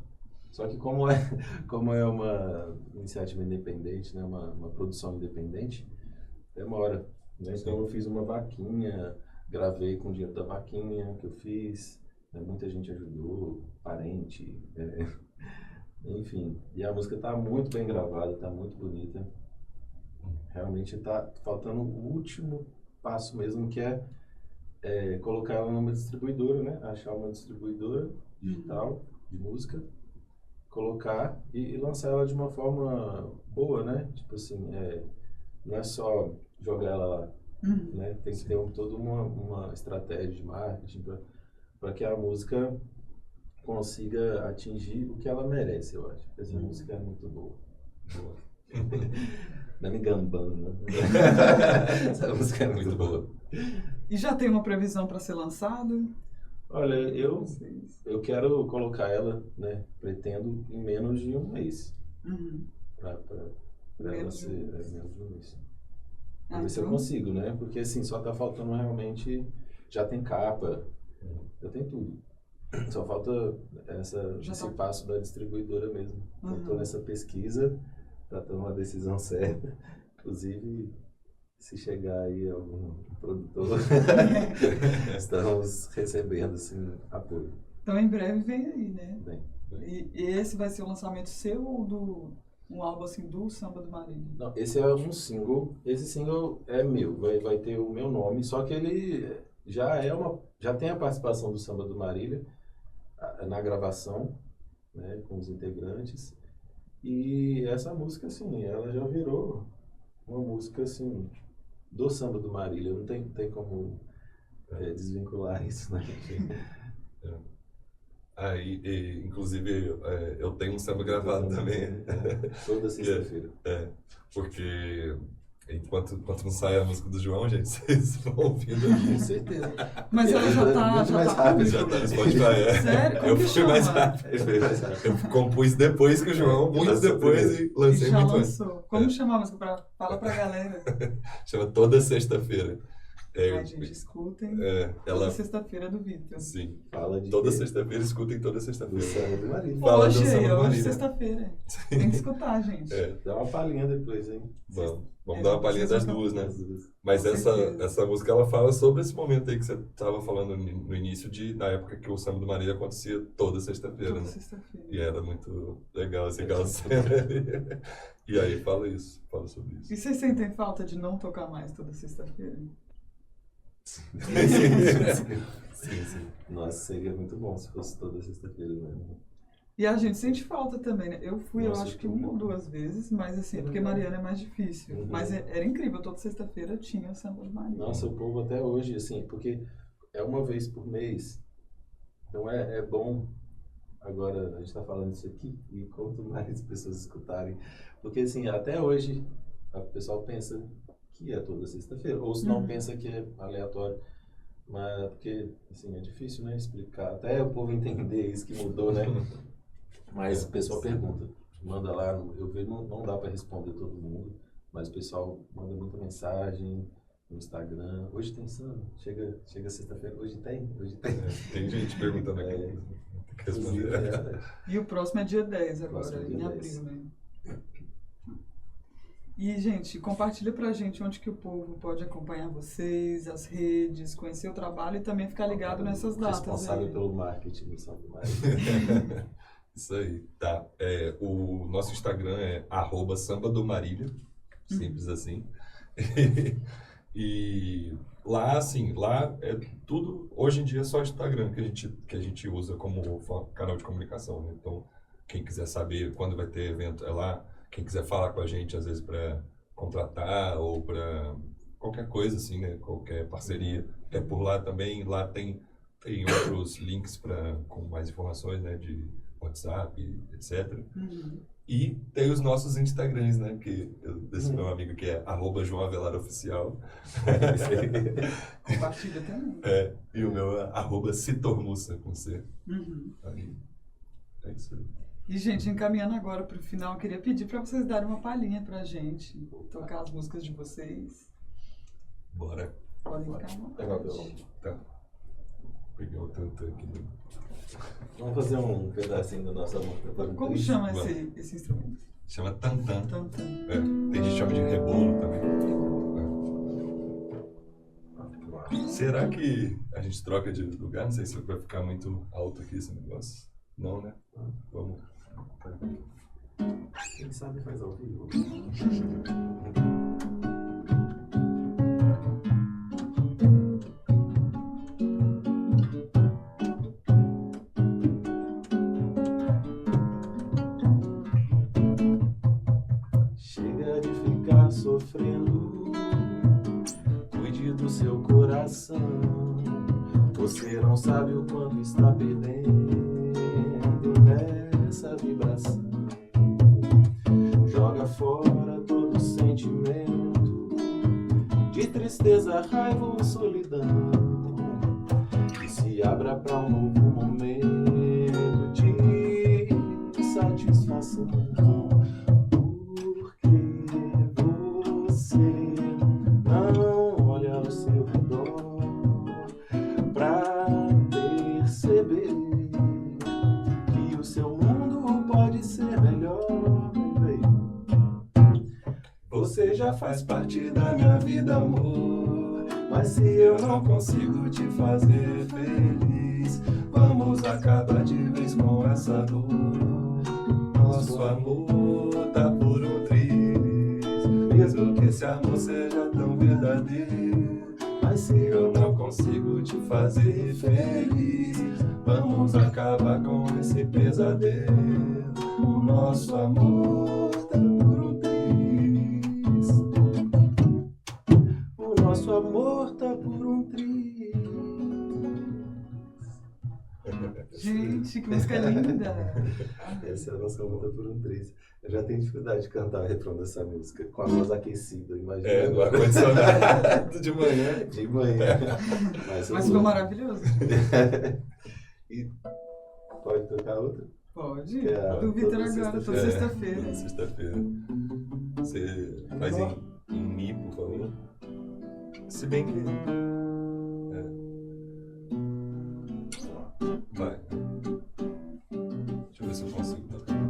Só que como é uma iniciativa independente, né, uma produção independente, demora. Né? Então eu fiz uma vaquinha, gravei com o dinheiro da vaquinha que eu fiz, né? Muita gente ajudou, parente, enfim. E a música está muito bem gravada, está muito bonita. Realmente está faltando o último passo mesmo, que é colocar ela numa distribuidora, né? Achar uma distribuidora digital de música, colocar e lançar ela de uma forma boa, né? Tipo assim, não é só jogar ela lá, né? Tem que ter toda uma estratégia de marketing para que a música consiga atingir o que ela merece, eu acho. Essa música é muito boa. Não me gambando, né? Essa música é muito boa. E já tem uma previsão para ser lançado? Olha, eu quero colocar ela, né? Pretendo em menos de um mês. Para ela ser menos de um mês. Pra ver se eu consigo, né? Porque assim, só tá faltando realmente. Já tem capa, já tem tudo. Só falta esse passo da distribuidora mesmo. Eu tô nessa pesquisa para tomar uma decisão certa. Inclusive, se chegar aí algum produtor, estamos recebendo assim, apoio. Então, em breve vem aí, né? Bem. E esse vai ser o lançamento seu ou um álbum assim do Samba do Marília? Não, esse é um single. Esse single é meu, vai ter o meu nome, só que ele já tem a participação do Samba do Marília na gravação, né, com os integrantes. E essa música, assim, ela já virou uma música, assim, do Samba do Marília. Não tem como desvincular isso, né? Inclusive, eu tenho um samba gravado também. Toda sexta-feira. Porque enquanto não sai a música do João, gente, vocês vão ouvindo ali. Com certeza. Mas ela já tá mais rápido. Já tá no Spotify, Sério? Como Eu que fui chama? mais rápido. Eu compus depois que o João, muito depois, e lancei já muito lançou. antes. Como chama a música? Fala pra galera. Chama Toda Sexta-feira. Ai, gente, escutem. Toda sexta-feira do Vitor. Sim. Fala de Toda sexta-feira, escutem toda sexta-feira. do Samba do Marília. Fala do Hoje, Samba do hoje Marília. sexta-feira. Tem que escutar, gente. Dá uma palhinha depois, hein? Vamos dar uma palhinha das duas, né? Mas Com certeza. essa música, ela fala sobre esse momento aí que você estava falando no início, na época que o Samba do Marília acontecia toda sexta-feira, Toda né? sexta-feira. E era muito legal, assim, aquela cena ali. E aí fala sobre isso. E vocês sentem falta de não tocar mais toda sexta-feira? Sim. Nossa, seria muito bom se fosse toda sexta-feira mesmo. E a gente sente falta também, né? Eu fui, Nossa, eu acho que eu uma ou também. 2 vezes, mas assim, porque Mariana é mais difícil. Uhum. Mas era incrível, toda sexta-feira tinha o samba de Mariana. Nossa, o povo até hoje, assim, porque é uma vez por mês, então é bom. Agora a gente está falando isso aqui, e quanto mais pessoas escutarem, porque assim, até hoje o pessoal pensa que é toda sexta-feira, ou se não pensa que é aleatório, mas porque assim, é difícil, né, explicar, até o povo entender isso que mudou, né? Mas o pessoal pergunta, manda lá, eu vejo, não dá para responder todo mundo, mas o pessoal manda muita mensagem no Instagram. Hoje tem samba, chega sexta-feira, hoje tem. Tem gente perguntando aqui. Tem que responder. E o próximo é dia 10 agora, Próximo é dia em 10. abril, né? E, gente, compartilha pra gente onde que o povo pode acompanhar vocês, as redes, conhecer o trabalho e também ficar ligado nessas datas Responsável aí. pelo marketing do São Tomás. Isso aí, tá. O nosso Instagram é @sambadomarília, simples assim. E lá, assim, lá é tudo, hoje em dia é só Instagram que a gente usa como canal de comunicação, né? Então, quem quiser saber quando vai ter evento é lá. Quem quiser falar com a gente, às vezes, para contratar ou para qualquer coisa, assim, né? Qualquer parceria, é por lá também. Lá tem outros links com mais informações, né? De WhatsApp, etc. E tem os nossos Instagrams, né? Desse meu amigo que é @JoãoAvelarOficial. Compartilha também. É. E o meu é @Citormussa, com C. Aí, é isso aí. E, gente, encaminhando agora para o final, eu queria pedir para vocês darem uma palhinha pra gente, tocar as músicas de vocês. Bora. Podem ficar à Pegar o vontade. violão. Tá. Pegar o tantã aqui. Né? Vamos fazer um pedacinho da nossa música. Como chama esse instrumento? Chama tantã. Tantã. Tem gente que chama de rebolo também. Será que a gente troca de lugar? Não sei se vai ficar muito alto aqui esse negócio. Não, né? Vamos. Quem sabe faz ao vivo. Chega de ficar sofrendo, cuide do seu coração. Você não sabe o quanto está perdendo nessa vibração. Joga fora todo sentimento de tristeza, raiva ou solidão, e se abra para um novo momento de satisfação. Porque você não olha ao seu redor pra perceber que o seu mundo pode ser melhor, baby. Você já faz parte da minha vida, amor, mas se eu não consigo te fazer feliz, vamos acabar de vez com essa dor. Nosso amor tá por um triz, mesmo que esse amor seja tão verdadeiro. Mas se eu não consigo te fazer feliz, vamos acabar com esse pesadelo. O nosso amor tá por um triz. O nosso amor tá por um triz. Gente, que música linda! Essa é a nossa música por um triz. Eu já tenho dificuldade de cantar o refrão dessa música com a voz aquecida, imagina. No ar-condicionado de manhã. De manhã. Mas ficou maravilhoso. E pode tocar outra? Pode. Que é Do Vitor toda agora, toda sexta-feira. sexta-feira. Sexta-feira. Você faz em Mi, por favor. Se bem que... Vai. Deixa eu ver se eu consigo tocar.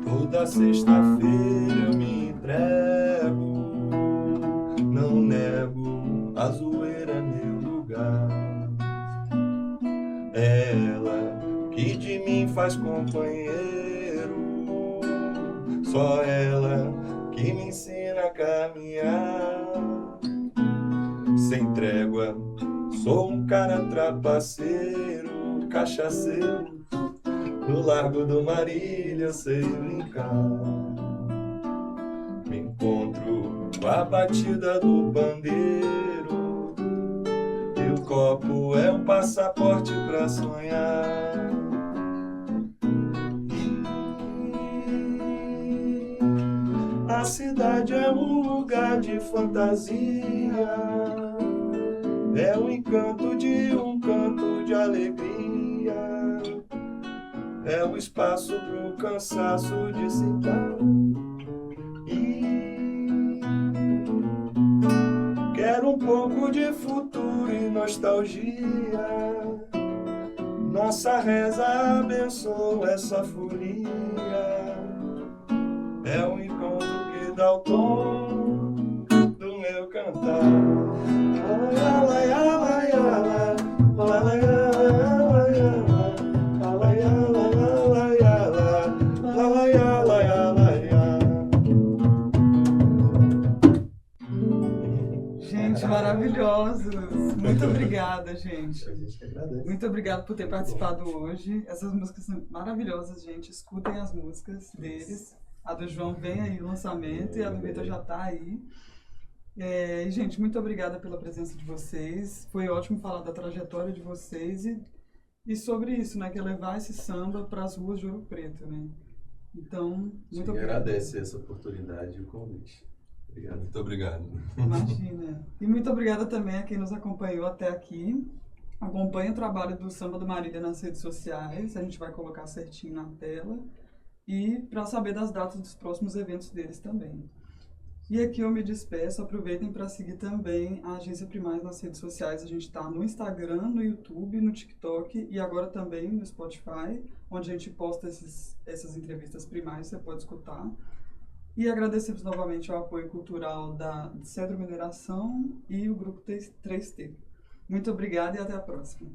Toda sexta-feira eu me entrego, não nego, a zoeira é meu lugar. Ela que de mim faz companheiro, só ela que me ensina a caminhar. sem trégua. Sou um cara trapaceiro, cachaceiro. No Largo do Marília eu sei brincar. Me encontro com a batida do pandeiro, e o copo é um passaporte pra sonhar. A cidade é um lugar de fantasia, é o encanto de um canto de alegria, é o espaço pro cansaço dissipar. E quero um pouco de futuro e nostalgia. Nossa reza abençoa essa folia. É o encontro que dá o tom do meu cantar. Gente, maravilhosos! Muito obrigada, gente. A gente que agradece. Muito obrigada por ter participado hoje. Essas músicas são maravilhosas, gente. Escutem as músicas deles. A do João vem aí o lançamento e a do Vitor já tá aí. E, gente, muito obrigada pela presença de vocês. Foi ótimo falar da trajetória de vocês e sobre isso, né? Que é levar esse samba para as ruas de Ouro Preto, né? Então, muito obrigada. Agradece essa oportunidade e o convite. Obrigado. Muito obrigado. Imagina. E muito obrigada também a quem nos acompanhou até aqui. Acompanhe o trabalho do Samba do Marília nas redes sociais. A gente vai colocar certinho na tela. E para saber das datas dos próximos eventos deles também. E aqui eu me despeço, aproveitem para seguir também a Agência Primaz nas redes sociais. A gente está no Instagram, no YouTube, no TikTok e agora também no Spotify, onde a gente posta essas entrevistas primais, você pode escutar. E agradecemos novamente ao apoio cultural da Cedro Mineração e o Grupo 3T. Muito obrigada e até a próxima.